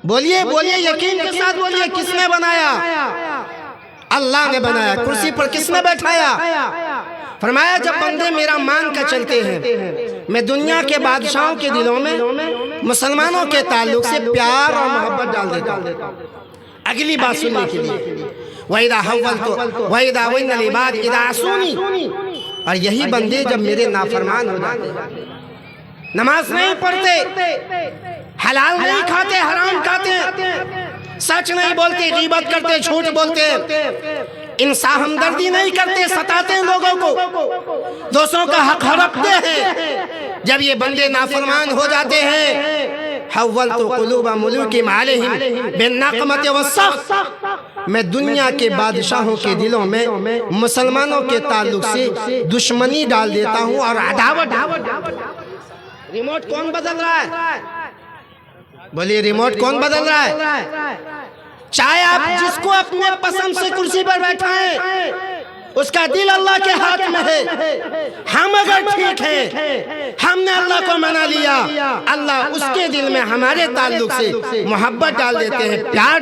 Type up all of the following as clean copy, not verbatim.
بولیے بولیے یقین کے ساتھ بولیے، کس نے بنایا؟ اللہ نے بنایا۔ کرسی پر کس نے بیٹھایا؟ فرمایا جب بندے میرا مان کر چلتے ہیں، میں دنیا کے بادشاہوں کے دلوں میں مسلمانوں کے تعلق سے پیار اور محبت ڈال دیتا ہوں۔ اگلی بات سننے کے لیے، وَإِذَا حَوَّلْتُ وَإِذَا وَإِنَّ الْعِبَادِ إِذَا عَصُونِي، اور یہی بندے جب میرے نافرمان ہو جاتے ہیں، نماز نہیں پڑھتے، حلال نہیں کھاتے، حرام کھاتے، سچ نہیں بولتے، غیبت کرتے، جھوٹ بولتے، انصاف ہمدردی نہیں کرتے، ستاتے ہیں لوگوں کو، دوسروں کا حق ہڑپتے ہیں، جب یہ بندے نافرمان ہو جاتے ہیں، حولت قلوب ملوکہم علیہم بالنقمۃ والسخط، میں دنیا کے بادشاہوں کے دلوں میں مسلمانوں کے تعلق سے دشمنی ڈال دیتا ہوں اور عداوت۔ ریموٹ کون بدل رہا ہے؟ بولیے ریموٹ کون بدل رہا ہے؟ چاہے آپ جس کو اپنے پسند سے کرسی پر بیٹھائیں، اس کا دل اللہ کے ہاتھ میں ہے۔ ہم اگر ٹھیک ہیں، ہم نے اللہ کو منا لیا، اللہ اس کے دل میں ہمارے تعلق سے محبت ڈال دیتے ہیں، پیار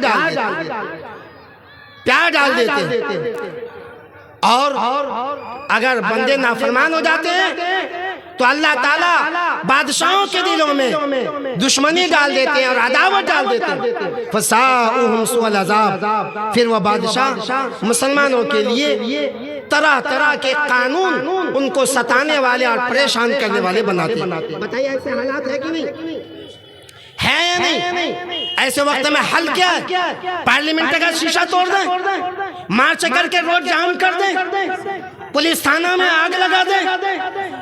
ڈال دیتے ہیں۔ اور اگر بندے نافرمان ہو جاتے ہیں تو اللہ تعالیٰ بادشاہوں کے دلوں میں دشمنی ڈال دیتے ہیں اور عداوت ڈال دیتے ہیں۔ فَسَاءُهُمْ سُوءَ الْعَذَابِ، پھر وہ بادشاہ مسلمانوں کے لیے طرح طرح کے قانون ان کو ستانے والے اور پریشان کرنے والے بناتے ہیں۔ بتائیے ایسے حالات ہے کہ نہیں؟ ہے یا نہیں؟ ایسے وقت میں حل کیا ہے؟ پارلیمنٹ کا شیشہ توڑ دیں، مارچ کر کے روڈ جام کر دیں، پولیس تھانہ میں آگ لگا دیں،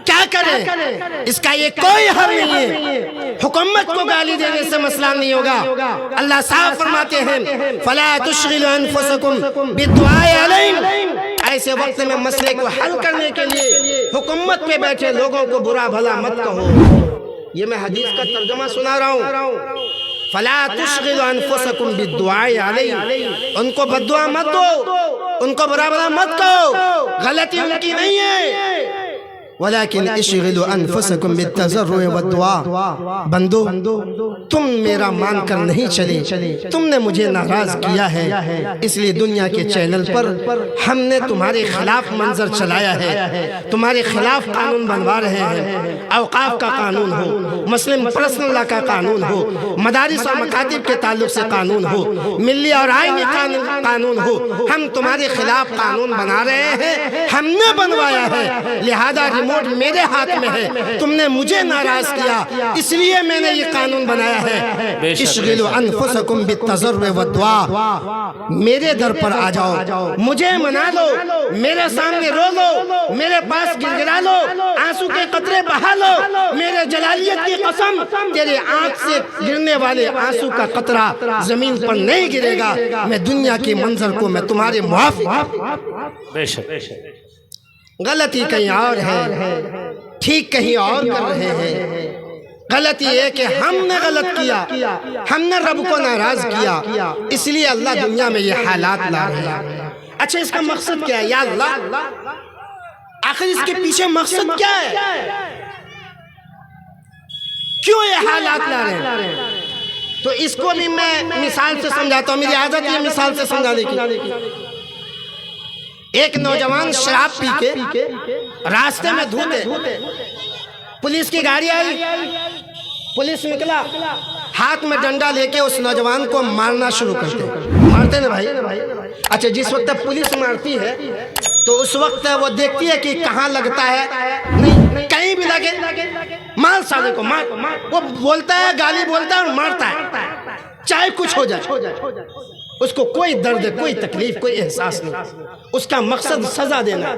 کیا کریں؟ اس کا یہ کوئی حل نہیں ہے۔ حکومت کو گالی دینے سے مسئلہ نہیں ہوگا۔ اللہ صاحب فرماتے ہیں فَلَا تُشْغِلُوا أَنفُسَكُمْ بِالدُّعَاءِ عَلَيْهِمْ، ایسے وقت میں مسئلے کو حل کرنے کے لیے حکومت پہ بیٹھے لوگوں کو برا بھلا مت کہو۔ یہ میں حدیث کا ترجمہ سنا رہا ہوں۔ فَلَا تُشْغِلُوا أَنفُسَكُمْ بِالدُّعَاءِ عَلَيْهِمْ، ان کو بددعا مت دو، ان کو برا بھلا مت کہو، غلطی ان کی نہیں ہے۔ وَلَكِنْ اِشْغِلُوا أَنفُسَكُمْ بِالتَّضَرُّعِ وَالدُّعَاءِ، بندو تم میرا مان کر نہیں چلے، تم نے مجھے ناراض کیا ہے، اس لیے دنیا کے چینل پر ہم نے تمہارے خلاف منظر چلایا ہے، تمہارے خلاف قانون بنوا رہے ہیں، اوقاف کا قانون ہو، مسلم پرسنل لا کا قانون ہو، مدارس اور مکاتب کے تعلق سے قانون ہو، ملی اور آئینی قانون ہو، ہم تمہارے خلاف قانون بنا رہے ہیں، ہم نے بنوایا ہے، لہذا ریموٹ میرے ہاتھ میں ہے، تم نے مجھے ناراض کیا، اس لیے میں نے یہ قانون بنایا ہے۔ اشغلوا انفسکم بالتضرع والدعاء، میرے در پر آ جاؤ، مجھے منا لو، میرے سامنے رو لو، میرے پاس گڑگڑا لو، آنسو کے قطرے بہا لو، میرے جلالیت کی قسم تیرے آنکھ سے گرنے والے آنسو کا قطرہ زمین پر نہیں گرے گا، میں دنیا کے منظر کو میں تمہارے موافق۔ بے شک غلطی کہیں اور ہے، ٹھیک کہیں اور کر رہے ہیں۔ غلطی یہ کہ ہم نے غلط کیا، ہم نے رب کو ناراض کیا، اس لیے اللہ دنیا میں یہ حالات لا رہے ہیں۔ اچھا اس کا مقصد کیا ہے یا اللہ؟ آخر اس کے پیچھے مقصد کیا ہے؟ کیوں یہ حالات لا رہے ہیں؟ تو اس کو بھی میں مثال سے سمجھاتا ہوں، میری عادت یہ مثال سے سمجھانے کی۔ ایک نوجوان شراب پی کے راستے میں دھوتے، پولیس کی گاڑی آئی، پولیس نکلا، ہاتھ میں ڈنڈا لے کے اس نوجوان کو مارنا شروع کرتے، مارتے نا بھائی۔ اچھا جس وقت پولیس مارتی ہے تو اس وقت وہ دیکھتی ہے کہ کہاں لگتا ہے، نہیں کہیں بھی لگے، مار سالے کو مار، وہ بولتا ہے، گالی بولتا ہے اور مارتا ہے، چاہے کچھ ہو جائے، اس کو کوئی درد، کوئی تکلیف، کوئی احساس نہیں، اس کا مقصد سزا دینا۔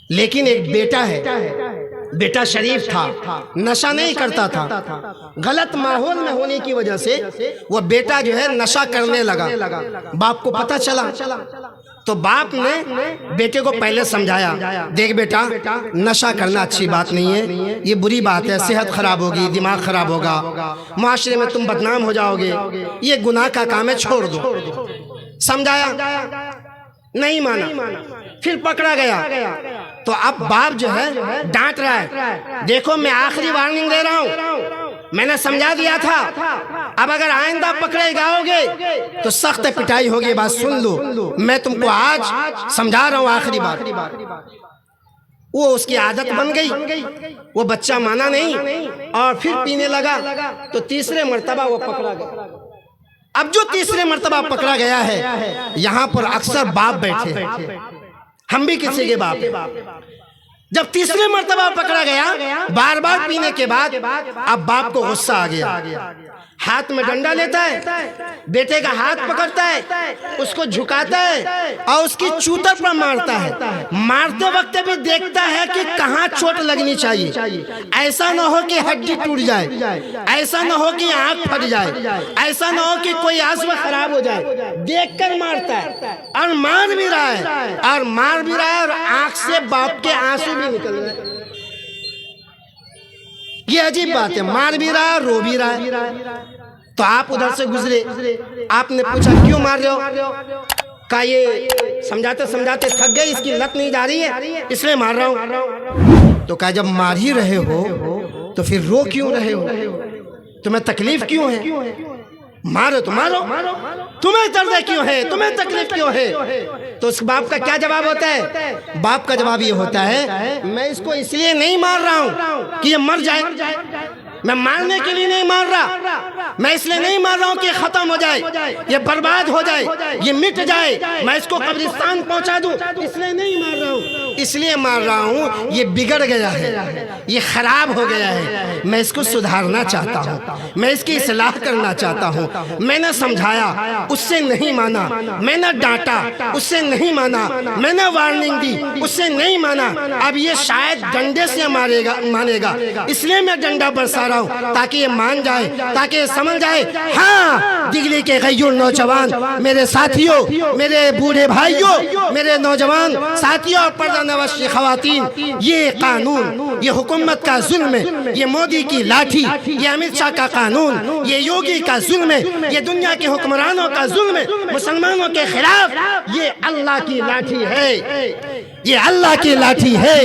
لیکن ایک بیٹا ہے، بیٹا شریف تھا، نشہ نہیں کرتا تھا، غلط ماحول میں ہونے کی وجہ سے وہ بیٹا جو ہے نشہ کرنے لگا، باپ کو پتہ چلا تو باپ نے بیٹے کو پہلے سمجھایا، دیکھ بیٹا نشہ کرنا اچھی بات نہیں ہے، یہ بری بات ہے، صحت خراب ہوگی، دماغ خراب ہوگا، معاشرے میں تم بدنام ہو جاؤ گے، یہ گناہ کا کام ہے، چھوڑ دو۔ سمجھایا، نہیں مانا، پھر پکڑا گیا تو اب باپ جو ہے ڈانٹ رہا ہے، دیکھو میں آخری وارننگ دے رہا ہوں، میں نے سمجھا دیا تھا، اب اگر آئندہ پکڑے جاؤ گے تو سخت پٹائی ہوگی، بات سن لو، میں تم کو آج سمجھا رہا ہوں آخری بات۔ وہ اس کی عادت بن گئی، وہ بچہ مانا نہیں اور پھر پینے لگا، تو تیسرے مرتبہ وہ پکڑا گیا۔ اب جو تیسرے مرتبہ پکڑا گیا ہے، یہاں پر اکثر باپ بیٹھے، ہم بھی کسی کے باپ ہیں۔ جب تیسرے مرتبہ پکڑا گیا، بار بار پینے کے بعد اب باپ کو غصہ آ گیا، ہاتھ میں ڈنڈا لیتا ہے، بیٹے کا ہاتھ پکڑتا ہے، اس کو جھکاتا ہے اور اس کی چوتر پر مارتا ہے۔ مارتے وقت بھی دیکھتا ہے کہ کہاں چوٹ لگنی چاہیے، ایسا نہ ہو کہ ہڈی ٹوٹ جائے، ایسا نہ ہو کہ آنکھ پھٹ جائے، ایسا نہ ہو کہ کوئی عضو خراب ہو جائے، دیکھ کر مارتا ہے اور مار بھی رہا ہے، اور آنکھ سے باپ کے آنسو بھی نکل رہے ہیں۔ یہ عجیب بات ہے، مار بھی رہا ہے، رو بھی رہا ہے۔ تو آپ ادھر سے گزرے، آپ نے پوچھا کیوں مار رہے ہو؟ کہا یہ سمجھاتے سمجھاتے تھک گئی، اس کی لت نہیں جا رہی ہے، اس لیے مار رہا ہوں۔ تو کہا جب مار ہی رہے ہو تو پھر رو کیوں رہے ہو؟ تمہیں تکلیف کیوں ہے؟ مارو تو مارو، تمہیں درد کیوں ہے، تمہیں تکلیف کیوں ہے؟ تو اس باپ کا کیا جواب ہوتا ہے؟ باپ کا جواب یہ ہوتا ہے، میں اس کو اس لیے نہیں مار رہا ہوں کہ یہ مر جائے، میں مارنے کے لیے نہیں مار رہا، میں اس لیے نہیں مار رہا ہوں کہ یہ ختم ہو جائے، یہ برباد ہو جائے، یہ مٹ جائے، میں اس کو قبرستان پہنچا دوں، اس لیے نہیں مار رہا ہوں، اس لیے مار رہا ہوں یہ بگڑ گیا ہے، یہ خراب ہو گیا ہے، میں اس کو سدھارنا چاہتا ہوں، میں اس کی اصلاح کرنا چاہتا ہوں۔ میں نے سمجھایا، اس سے نہیں مانا، میں نے ڈانٹا، اس سے نہیں مانا، میں نے وارننگ دی، اس سے نہیں مانا، اب یہ شاید ڈنڈے سے مانے گا، اس لیے میں ڈنڈا برسا رہا ہوں تاکہ یہ مان جائے، تاکہ یہ سمجھ جائے۔ ہاں دگلی کے غیور نوجوان میرے ساتھیوں، میرے بوڑھے بھائیوں، میرے نوجوان ساتھیوں اور پردہ نوش خواتین، یہ قانون، یہ حکومت کا ظلم ہے، یہ مودی کی لاٹھی، یہ امت شاہ کا قانون، یہ یوگی کا ظلم ہے، یہ دنیا کے حکمرانوں کا ظلم ہے مسلمانوں کے خلاف، یہ اللہ کی لاٹھی ہے، یہ اللہ کی لاٹھی ہے۔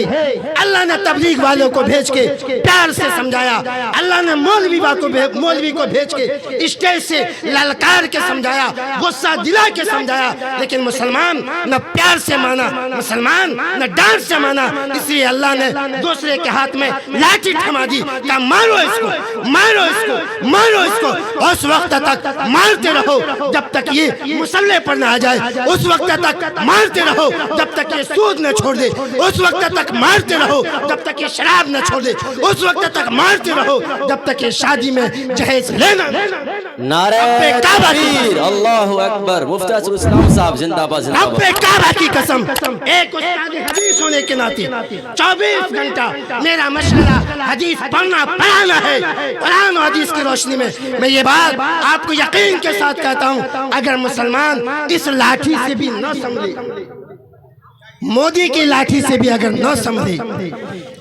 اللہ نے تبلیغ والوں کو بھیج کے پیار سے سمجھایا، اللہ نے مولوی کو بھیج کے اسٹیج سے للکار کے سمجھایا، غصہ دلا کے سمجھایا، لیکن مسلمان نہ پیار سے مانا، مسلمان نہ ڈانٹ سے مانا، اس لیے اللہ نے دوسرے کے ہاتھ میں لاٹھی تھما دی، کہا مارو اس کو، مارو اس کو، مارو اس کو، اس وقت تک مارتے رہو جب تک یہ مسلح پر نہ آ جائے، اس وقت تک مارتے رہو جب تک یہ سود نہ چھوڑ دے، اس وقت تک مارتے رہو جب تک یہ شراب نہ چھوڑ دے، اس وقت تک مارتے رہو جب تک یہ شادی میں جہیز لینا۔ نعرہ تکبیر، اللہ اکبر، مفتی اسد الاسلام صاحب زندہ باد، زندہ رب باد۔ کعبہ کی قسم، ایک استاد حدیث ہونے کے ناطے 24 گھنٹہ میرا مشغلہ حدیث پڑھنا پڑھانا ہے، قرآن و حدیث کی روشنی میں یہ بات آپ کو یقین کے ساتھ کہتا ہوں، اگر مسلمان اس لاٹھی سے بھی نہ سمجھے، مودی کی لاٹھی سے بھی اگر نہ سمجھے،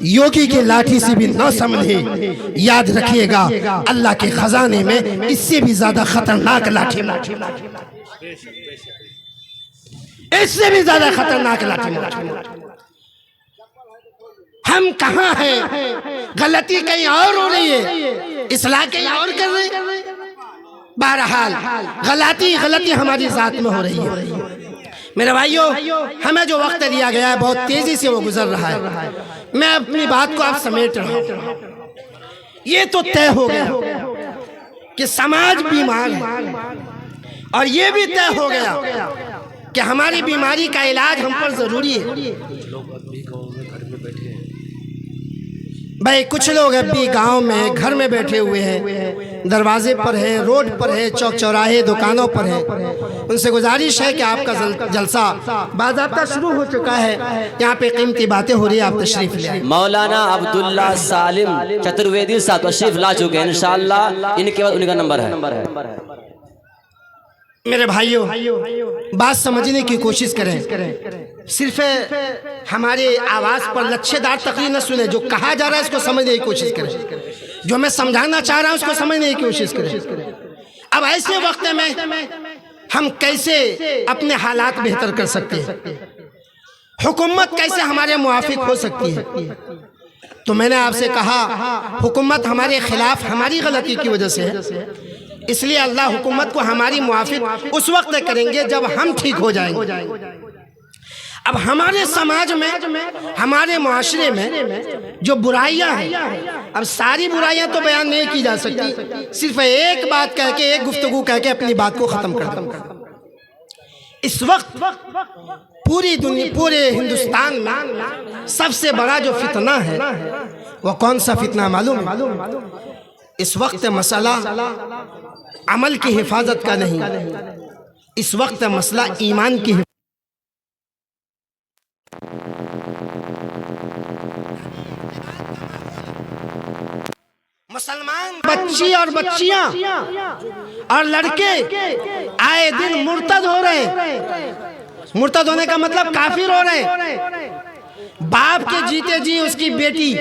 یوگی کی لاٹھی سے بھی نہ سمجھے، یاد رکھیے گا اللہ کے خزانے میں اس سے بھی زیادہ خطرناک لاٹھی، اس سے بھی زیادہ خطرناک لاٹھی۔ ہم کہاں ہیں؟ غلطی کہیں اور ہو رہی ہے، اصلاح کہیں اور کر رہے ہیں۔ بہرحال غلطی ہماری ذات میں ہو رہی ہے۔ میرے بھائیوں، ہمیں جو وقت دیا گیا ہے بہت تیزی سے وہ گزر رہا ہے، میں اپنی بات کو آپ سمیٹ رہا ہوں۔ یہ تو طے ہو گیا کہ سماج بیمار ہے، اور یہ بھی طے ہو گیا کہ ہماری بیماری کا علاج ہم پر ضروری ہے۔ بھائی کچھ لوگ اب بھی گاؤں میں گھر میں بیٹھے ہوئے ہیں، دروازے پر ہیں، روڈ پر ہیں، چوک چوراہے دکانوں پر ہیں، ان سے گزارش ہے کہ آپ کا جلسہ باضابطہ شروع ہو چکا ہے، یہاں پہ قیمتی باتیں ہو رہی ہیں، آپ تشریف لے آئیں۔ مولانا عبداللہ سالم چترویدی صاحب تشریف لا چکے ہیں، انشاءاللہ ان کے بعد ان کا نمبر ہے۔ میرے بھائیوں، بات سمجھنے کی کوشش کریں، صرف ہمارے آواز پر لچھے دار تقریر نہ سنیں، جو کہا جا رہا ہے اس کو سمجھنے کی کوشش کریں، جو میں سمجھانا چاہ رہا ہوں اس کو سمجھنے کی کوشش کریں۔ اب ایسے وقت میں ہم کیسے اپنے حالات بہتر کر سکتے ہیں، حکومت کیسے ہمارے موافق ہو سکتی ہے، تو میں نے آپ سے کہا حکومت ہمارے خلاف ہماری غلطی کی وجہ سے ہے، اس لیے اللہ حکومت کو ہماری موافق اس وقت کریں گے جب ہم ٹھیک ہو جائیں گے۔ اب ہمارے سماج میں، ہمارے معاشرے میں جو برائیاں ہیں، اب ساری برائیاں تو بیان نہیں کی جا سکتی، صرف ایک بات کہہ کے، ایک گفتگو کہہ کے اپنی بات کو ختم کر دیں۔ اس وقت پوری دنیا، پورے ہندوستان میں سب سے بڑا جو فتنہ ہے وہ کون سا فتنہ معلوم ہے؟ اس وقت مسئلہ عمل کی حفاظت کا نہیں، اس وقت مسئلہ ایمان کی حفاظت۔ مسلمان بچی اور بچیاں اور لڑکے آئے دن مرتد ہو رہے ہیں۔ مرتد ہونے کا مطلب کافر ہو رہے ہیں۔ باپ کے جیتے جی اس کی بیٹی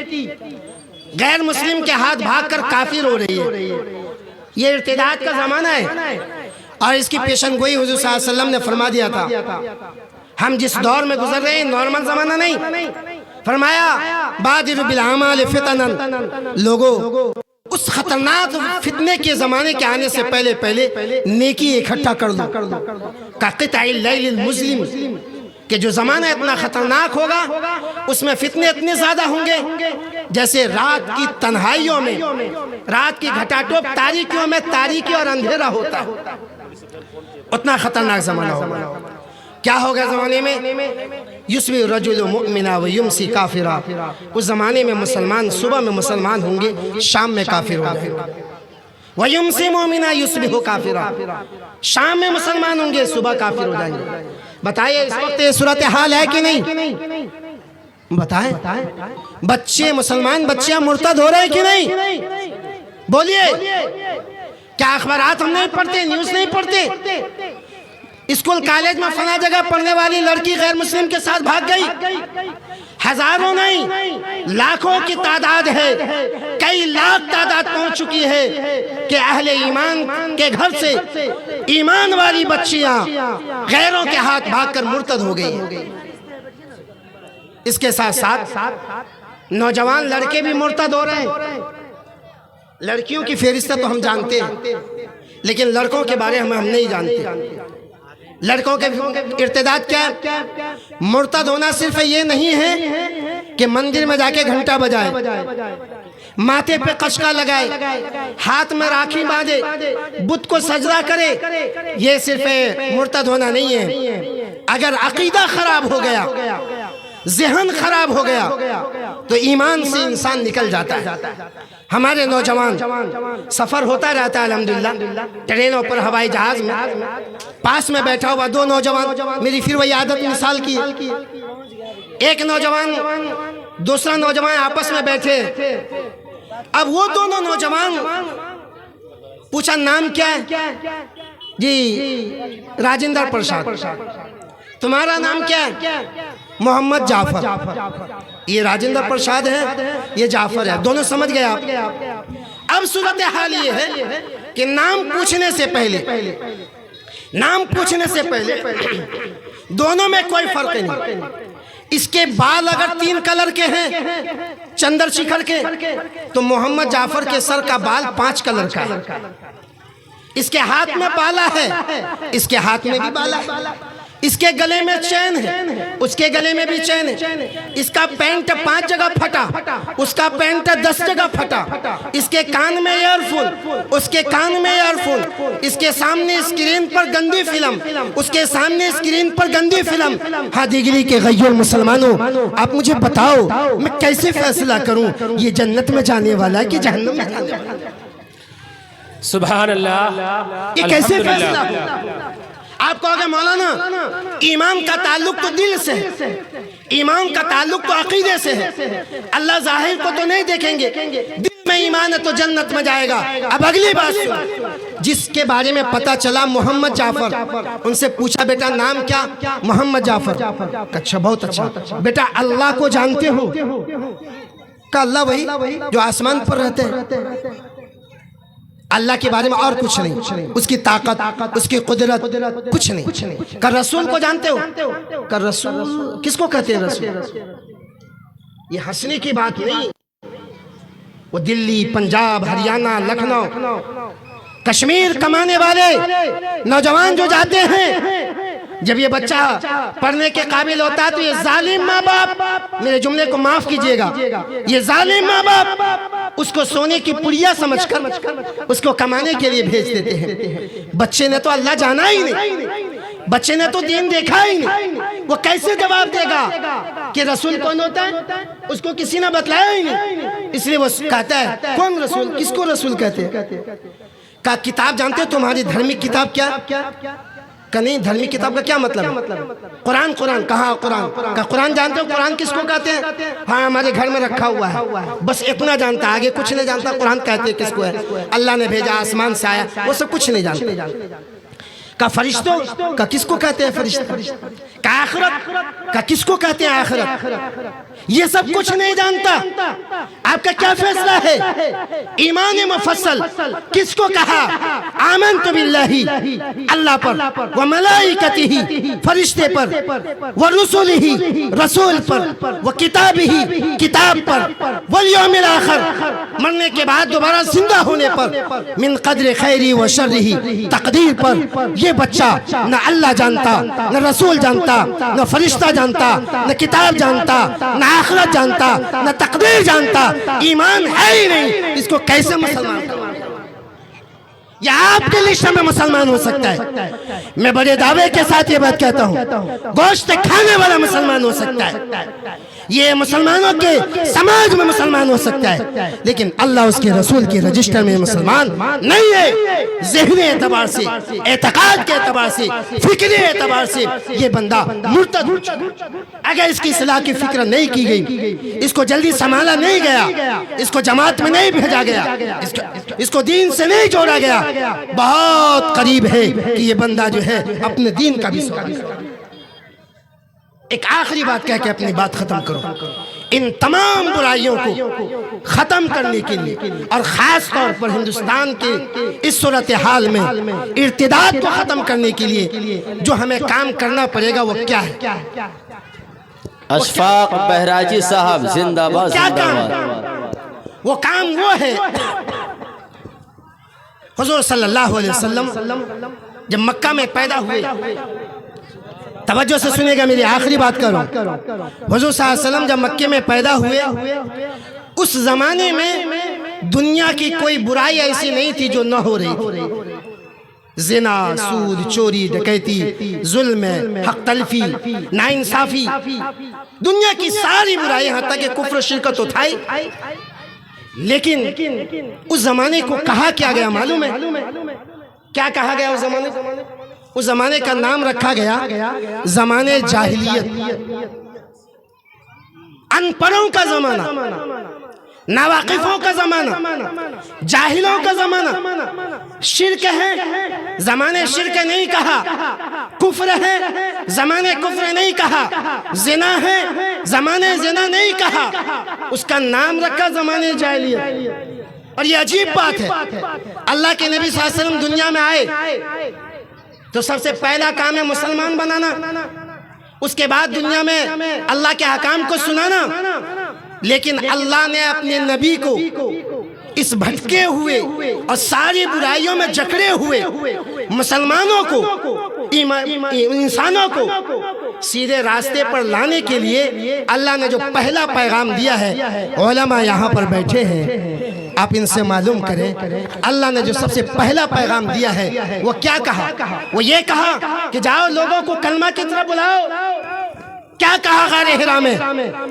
غیر مسلم کے ہاتھ بھاگ کر کافر ہو رہی ہے۔ یہ ارتداد کا زمانہ ہے، اور اس کی پیشن گوئی حضور صلی اللہ علیہ وسلم نے فرما دیا تھا۔ ہم جس دور میں گزر رہے ہیں نارمل زمانہ نہیں، فرمایا بادر بالاعمال فتنا، لوگوں اس خطرناک فتنے کے زمانے کے آنے سے پہلے نیکی اکٹھا کر دو، کا قطع اللیل المظلم، کہ جو زمانہ اتنا خطرناک ہوگا اس میں فتنے اتنے زیادہ ہوں گے جیسے رات کی تنہائیوں میں، رات کی گھٹاٹوپ تاریکیوں میں تاریکی اور اندھیرا ہوتا ہے، اتنا خطرناک زمانہ ہوگا۔ کیا ہوگا زمانے میں؟ یصبح الرجل مؤمنا ویمسی کافرا، اس زمانے میں مسلمان صبح میں مسلمان ہوں گے، شام میں کافر ہو جائیں گے۔ ویمسی مؤمنا یصبح کافرا، شام میں مسلمان ہوں گے، صبح کافر ہو جائیں گے۔ بتائیے اس وقت یہ صورتحال ہے کہ نہیں؟ بتائیں، بچے مسلمان بچیاں مرتد ہو رہے ہیں کہ نہیں؟ بولیے، کیا اخبارات ہم نہیں پڑھتے، نیوز نہیں پڑھتے؟ اسکول کالج میں فلاں جگہ پڑھنے والی لڑکی غیر مسلم کے ساتھ بھاگ گئی، ہزاروں نہیں لاکھوں کی تعداد ہے، کئی لاکھ تعداد پہنچ چکی ہے کہ اہل ایمان کے گھر سے ایمان والی بچیاں غیروں کے ہاتھ بھاگ کر مرتد ہو گئی ہیں۔ اس کے ساتھ ساتھ نوجوان لڑکے بھی مرتد ہو رہے ہیں۔ لڑکیوں کی فہرست تو ہم جانتے ہیں، لیکن لڑکوں کے بارے میں ہم نہیں جانتے۔ لڑکوں کے ارتداد کیا ہے؟ مرتد ہونا صرف یہ نہیں ہے کہ مندر میں جا کے گھنٹا بجائے، ماتھے پہ قشقہ لگائے، ہاتھ میں راکھی باندھے، بت کو سجدہ کرے، یہ صرف مرتد ہونا نہیں ہے۔ اگر عقیدہ خراب ہو گیا، ذہن خراب ہو گیا تو ایمان سے انسان نکل جاتا ہے۔ ہمارے نوجوان سفر ہوتا رہتا ہے الحمدللہ، ٹرینوں پر، ہوائی جہاز میں، پاس میں بیٹھا ہوا دو نوجوان، میری پھر وہی عادت مثال کی، ایک نوجوان دوسرا نوجوان آپس میں بیٹھے، اب وہ دونوں نوجوان پوچھا نام کیا ہے؟ جی راجندر پرساد۔ تمہارا نام کیا ہے؟ محمد جعفر۔ یہ راجندر پرساد ہے، یہ جعفر ہے، دونوں سمجھ گئے آپ؟ اب صورتحال یہ ہے کہ نام پوچھنے سے پہلے دونوں میں کوئی فرق نہیں۔ اس کے بال اگر 3 کلر کے ہیں چندر شیکھر کے، تو محمد جعفر کے سر کا بال 5 کلر کا ہے۔ اس کے ہاتھ میں بالا ہے، اس کے ہاتھ میں بھی بالا ہے، اس کے گلے میں چین ہے، اس کے گلے میں بھی چین ہے، اس کا پینٹ 5 جگہ پھٹا، اس کا پینٹ 10 جگہ پھٹا، اس کے کان میں ایئر فون، اس کے کان میں ایئر فون، اس کے سامنے اسکرین پر گندی فلم، اس کے سامنے اسکرین پر گندی فلم۔ ہاں دیگری کے غیور مسلمانوں، آپ مجھے بتاؤ میں کیسے فیصلہ کروں یہ جنت میں جانے والا ہے کہ جہنم میں جانے والا ہے؟ سبحان اللہ، یہ کیسے فیصلہ ہوگا؟ آپ کہو گے مولانا ایمان کا تعلق تو دل سے ہے، ایمان کا تعلق تو عقیدے سے ہے، اللہ ظاہر کو تو نہیں دیکھیں گے، دل میں ایمان ہے تو جنت میں جائے گا۔ اب اگلی بات سن، جس کے بارے میں پتا چلا محمد جعفر، ان سے پوچھا بیٹا نام کیا؟ محمد جعفر۔ اچھا، بہت اچھا، بیٹا اللہ کو جانتے ہو؟ کہا اللہ وہی جو آسمان پر رہتے ہیں۔ اللہ کے بارے میں اور کچھ نہیں، اس کی طاقت، اس کی قدرت، کچھ نہیں۔ کہ رسول کو جانتے ہو؟ کہ رسول کس کو کہتے ہیں؟ رسول یہ ہنسنے کی بات نہیں، وہ دلی، پنجاب، ہریانہ، لکھنؤ، کشمیر کمانے والے نوجوان جو جاتے ہیں، جب یہ بچہ پڑھنے کے قابل ہوتا ہے تو یہ ظالم ماں باپ، میرے جملے کو معاف کیجئے گا، یہ ظالم ماں باپ اس کو سونے کی پڑیا سمجھ کر اس کو کمانے کے لیے بھیج دیتے ہیں۔ بچے نے تو اللہ جانا ہی نہیں، بچے نے تو دین دیکھا ہی نہیں، وہ کیسے جواب دے گا کہ رسول کون ہوتا ہے؟ اس کو کسی نے بتلایا ہی نہیں، اس لیے وہ کہتا ہے کون رسول، کس کو رسول کہتے ہیں؟ کہا کتاب جانتے ہو تمہاری دھرمی کتاب کیا؟ کہ نہیں، دھرمی کتاب کا کیا مطلب ہے؟ قرآن، قرآن کہاں؟ قرآن کا قرآن جانتے ہو؟ قرآن کس کو کہتے ہیں؟ ہاں ہمارے گھر میں رکھا ہوا ہے، بس اتنا جانتا، آگے کچھ نہیں جانتا۔ قرآن کہتے ہیں کس کو ہے؟ اللہ نے بھیجا، آسمان سے آیا، وہ سب کچھ نہیں جانتا۔ کا فرشتوں کا کس کو کہتے ہیں فرشتہ؟ کا آخرت کا کس کو کہتے ہیں آخرت؟ یہ سب کچھ نہیں جانتا۔ آپ کا کیا فیصلہ ہے؟ ایمان مفصل کس کو کہا؟ آمنت باللہ، اللہ پر، وملائکتہ، فرشتے پر، ورسلہ، رسول پر، وکتابہ، کتاب پر، والیوم الآخر، مرنے کے بعد دوبارہ زندہ ہونے پر، من قدر خیری و شرہ، تقدیر پر۔ یہ بچہ نہ اللہ جانتا، نہ رسول جانتا، نہ فرشتہ جانتا، نہ کتاب جانتا، نہ آخرت جانتا، نہ تقدیر جانتا، ایمان ہے ہی نہیں، اس کو کیسے مسلمان کرنا؟ یا آپ کے لسٹ میں مسلمان ہو سکتا ہے؟ میں بڑے دعوے کے ساتھ یہ بات کہتا ہوں، گوشت کھانے والا مسلمان ہو سکتا ہے، یہ مسلمانوں کے سماج میں مسلمان ہو سکتا ہے، لیکن اللہ اس کے رسول کے رجسٹر میں مسلمان نہیں ہے۔ ذہنی اعتبار سے، اعتقاد کے اعتبار سے، فکری اعتبار سے یہ بندہ مرتد ہو چکا۔ اگر اس کی اصلاح کی فکر نہیں کی گئی، اس کو جلدی سنبھالا نہیں گیا، اس کو جماعت میں نہیں بھیجا گیا، اس کو دین سے نہیں جوڑا گیا، بہت قریب ہے کہ یہ بندہ جو ہے اپنے دین کا بھی سوال کرے۔ ایک آخری بات کہہ کے اپنی بات ختم کرو، ان تمام برائیوں کو ختم کرنے کے لیے اور خاص طور پر ہندوستان کے اس صورتحال میں ارتداد کو ختم کرنے کے لیے جو ہمیں کام کرنا پڑے گا وہ کیا ہے؟ اشفاق بہراجی صاحب زندہ باد، کیا زندہ کام؟ باد۔ وہ کام وہ ہے، حضور صلی اللہ علیہ وسلم جب مکہ میں پیدا ہوئے، توجہ سے سنیے گا، میری آخری بات کروں، حضور صلی اللہ علیہ وسلم جب مکے میں پیدا ہوئے، اس زمانے میں دنیا کی کوئی برائی ایسی نہیں تھی جو نہ ہو رہی تھی۔ زنا، سود، چوری، ڈکیتی، ظلم، حق تلفی، ناانصافی، دنیا کی ساری برائی، یہاں تک کہ کفر و شرک تو تھا ہی، لیکن اس زمانے کو کہا کیا گیا معلوم ہے؟ کیا کہا گیا اس زمانے کو؟ اس زمانے کا نام رکھا گیا زمانے جاہلیت، ان پڑھوں کا زمانہ، ناواقفوں کا زمانہ، جاہلوں کا زمانہ۔ شرک ہے، زمانے شرک نہیں کہا، کفر ہے، زمانے کفر نہیں کہا، زنا ہے، زمانے زنا نہیں کہا، اس کا نام رکھا زمانے جاہلیت۔ اور یہ عجیب بات ہے، اللہ کے نبی صلی اللہ علیہ وسلم دنیا میں آئے تو سب سے پہلا کام ہے مسلمان بنانا، اس کے بعد دنیا میں اللہ کے حکام کو سنانا، لیکن اللہ نے اپنے نبی کو اس بھٹکے ہوئے اور ساری برائیوں میں جکڑے ہوئے مسلمانوں کو، انسانوں کو سیدھے راستے پر لانے کے لیے اللہ نے جو پہلا پیغام دیا ہے، علماء یہاں پر بیٹھے ہیں، آپ ان سے معلوم کریں اللہ نے جو سب سے پہلا پیغام دیا ہے وہ کیا کہا؟ وہ یہ کہا کہ جاؤ لوگوں کو کلمہ کی طرف بلاؤ۔ کیا کہا غار حرا میں؟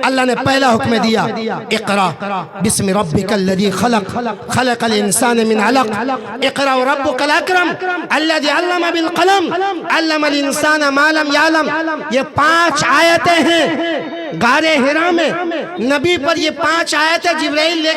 اللہ نے پہلا حکم دیا، اقرا بسم ربک الذی خلق، خلق الانسان من علق، اقرا ربک الاکرم الذی علم بالقلم، علم الانسان ما لم یعلم۔ یہ 5 آیتیں ہیں غار حرا میں، نبی پر یہ 5 آیتیں جبرائیل لے